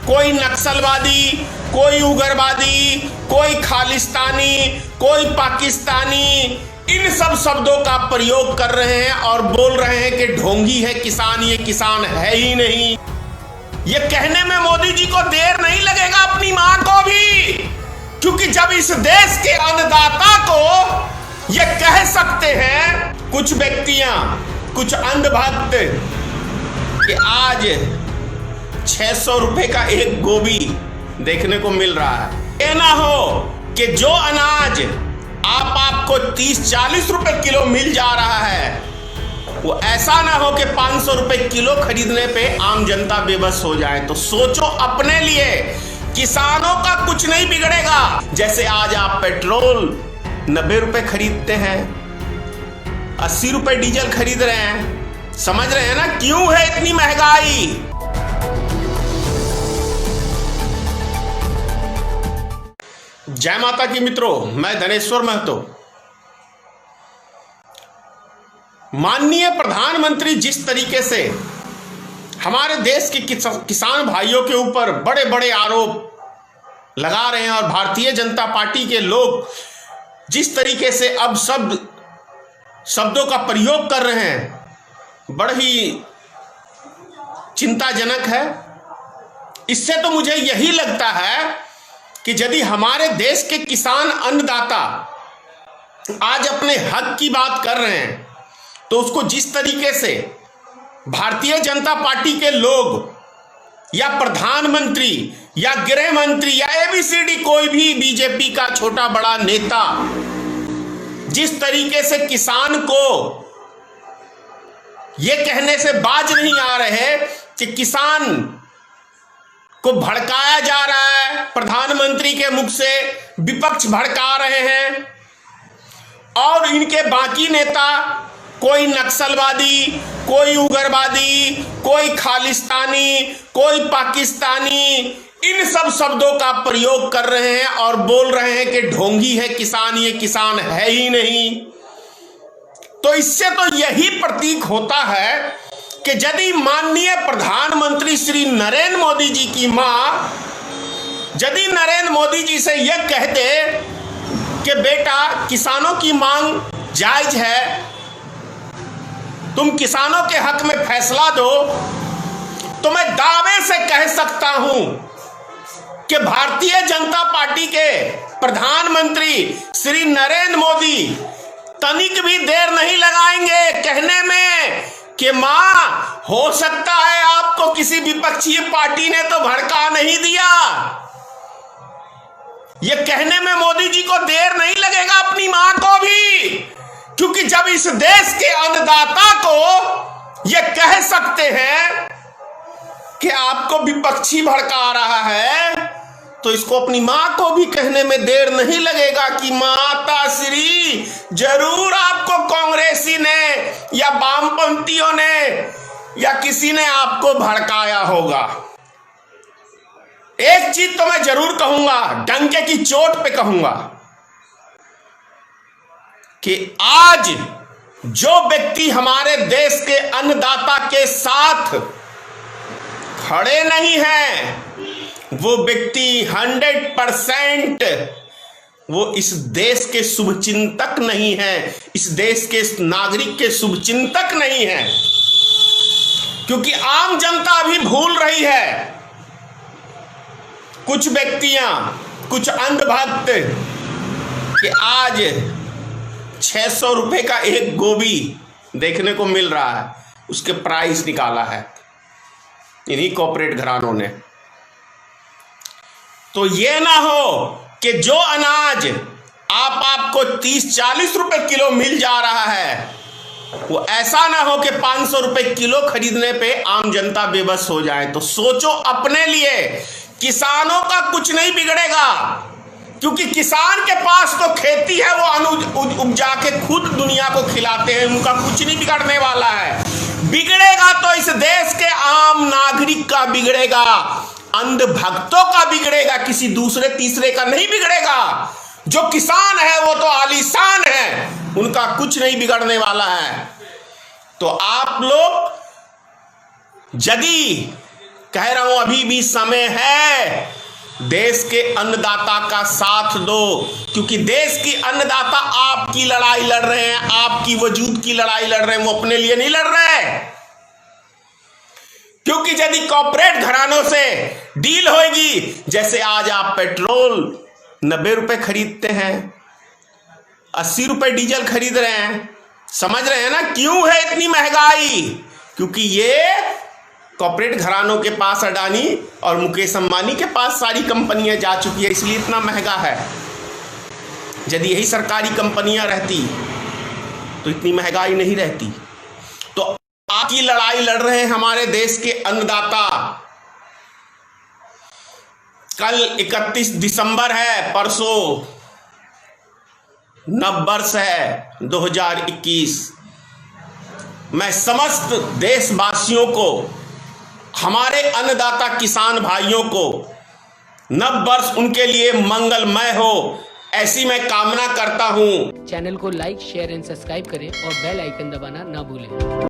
कोई नक्सलवादी, कोई उग्रवादी, कोई खालिस्तानी, कोई पाकिस्तानी, इन सब शब्दों का प्रयोग कर रहे हैं और बोल रहे हैं कि ढोंगी है किसान, ये किसान है ही नहीं। ये कहने में मोदी जी को देर नहीं लगेगा, अपनी मां को भी, क्योंकि जब इस देश के अन्नदाता को ये कह सकते हैं कुछ व्यक्तियां, कुछ अंधभक्त कि आज 600 रुपए का एक गोभी देखने को मिल रहा है। ये ना हो कि जो अनाज आपको 30-40 रुपए किलो मिल जा रहा है, वो ऐसा ना हो कि 500 रुपए किलो खरीदने पे आम जनता बेबस हो जाए। तो सोचो अपने लिए, किसानों का कुछ नहीं बिगड़ेगा। जैसे आज आप पेट्रोल 90 रुपए खरीदते हैं, 80 रुपए डीजल खरीद रहे हैं, समझ रहे हैं ना क्यों है इतनी महंगाई। जय माता की मित्रों, मैं धनेश्वर महतो। माननीय प्रधानमंत्री जिस तरीके से हमारे देश के किसान भाइयों के ऊपर बड़े बड़े आरोप लगा रहे हैं और भारतीय जनता पार्टी के लोग जिस तरीके से अब शब्दों का प्रयोग कर रहे हैं, बड़ा ही चिंताजनक है। इससे तो मुझे यही लगता है कि यदि हमारे देश के किसान अन्नदाता आज अपने हक की बात कर रहे हैं, तो उसको जिस तरीके से भारतीय जनता पार्टी के लोग या प्रधानमंत्री या गृह मंत्री या एबीसीडी कोई भी बीजेपी का छोटा बड़ा नेता जिस तरीके से किसान को यह कहने से बाज नहीं आ रहे कि किसान को भड़काया जा रहा है, प्रधानमंत्री के मुख से विपक्ष भड़का रहे हैं, और इनके बाकी नेता कोई नक्सलवादी, कोई उग्रवादी, कोई खालिस्तानी, कोई पाकिस्तानी, इन सब शब्दों का प्रयोग कर रहे हैं और बोल रहे हैं कि ढोंगी है किसान, ये किसान है ही नहीं। तो इससे तो यही प्रतीक होता है कि यदि माननीय प्रधानमंत्री श्री नरेंद्र मोदी जी की मां यदि नरेंद्र मोदी जी से यह कहते कि बेटा किसानों की मांग जायज है, तुम किसानों के हक में फैसला दो, तो मैं दावे से कह सकता हूं कि भारतीय जनता पार्टी के प्रधानमंत्री श्री नरेंद्र मोदी तनिक भी देर नहीं लगाएंगे कहने में कि मां, हो सकता है आपको किसी विपक्षी पार्टी ने तो भड़का नहीं दिया। यह कहने में मोदी जी को देर नहीं लगेगा, अपनी मां को भी, क्योंकि जब इस देश के अन्नदाता को यह कह सकते हैं कि आपको विपक्षी भड़का रहा है, तो इसको अपनी मां को भी कहने में देर नहीं लगेगा कि माता श्री, जरूर आपको कांग्रेसी ने या वामपंथियों ने या किसी ने आपको भड़काया होगा। एक चीज तो मैं जरूर कहूंगा, डंके की चोट पे कहूंगा, कि आज जो व्यक्ति हमारे देश के अन्नदाता के साथ खड़े नहीं हैं, वो व्यक्ति 100% वो इस देश के शुभचिंतक नहीं है, इस देश के नागरिक के शुभचिंतक नहीं है, क्योंकि आम जनता भी भूल रही है। कुछ व्यक्तियां, कुछ अंधभक्त कि आज 600 रुपए का एक गोभी देखने को मिल रहा है, उसके प्राइस निकाला है इन्हीं कॉर्पोरेट घरानों ने। तो ये ना हो कि जो अनाज आपको 30-40 रुपए किलो मिल जा रहा है, वो ऐसा ना हो कि 500 रुपए किलो खरीदने पे आम जनता बेबस हो जाए। तो सोचो अपने लिए, किसानों का कुछ नहीं बिगड़ेगा, क्योंकि किसान के पास तो खेती है, वो अनाज उपजा के खुद दुनिया को खिलाते हैं, उनका कुछ नहीं बिगड़ने वाला है। बिगड़ेगा तो इस देश के आम नागरिक का बिगड़ेगा, अंधभक्तों का बिगड़ेगा, किसी दूसरे तीसरे का नहीं बिगड़ेगा। जो किसान है वो तो आलीशान है, उनका कुछ नहीं बिगड़ने वाला है। तो आप लोग यदि कह रहा हूं अभी भी समय है, देश के अन्नदाता का साथ दो, क्योंकि देश की अन्नदाता आपकी लड़ाई लड़ रहे हैं, आपकी वजूद की लड़ाई लड़ रहे हैं, वो अपने लिए नहीं लड़ रहे। क्योंकि यदि कॉर्पोरेट घरानों से डील होगी, जैसे आज आप पेट्रोल 90 रुपए खरीदते हैं, 80 रुपए डीजल खरीद रहे हैं, समझ रहे हैं ना क्यों है इतनी महंगाई? क्योंकि ये कॉर्पोरेट घरानों के पास अडानी और मुकेश अंबानी के पास सारी कंपनियां जा चुकी है, इसलिए इतना महंगा है। यदि यही सरकारी कंपनियां रहती तो इतनी महंगाई नहीं रहती। तो आपकी लड़ाई लड़ रहे हैं हमारे देश के अन्नदाता। कल 31 दिसंबर है, परसों नववर्ष है 2021। मैं समस्त देशवासियों को, हमारे अन्नदाता किसान भाइयों को नव वर्ष उनके लिए मंगलमय हो, ऐसी मैं कामना करता हूं। चैनल को लाइक, शेयर एंड सब्सक्राइब करें और बेल आइकन दबाना ना भूलें।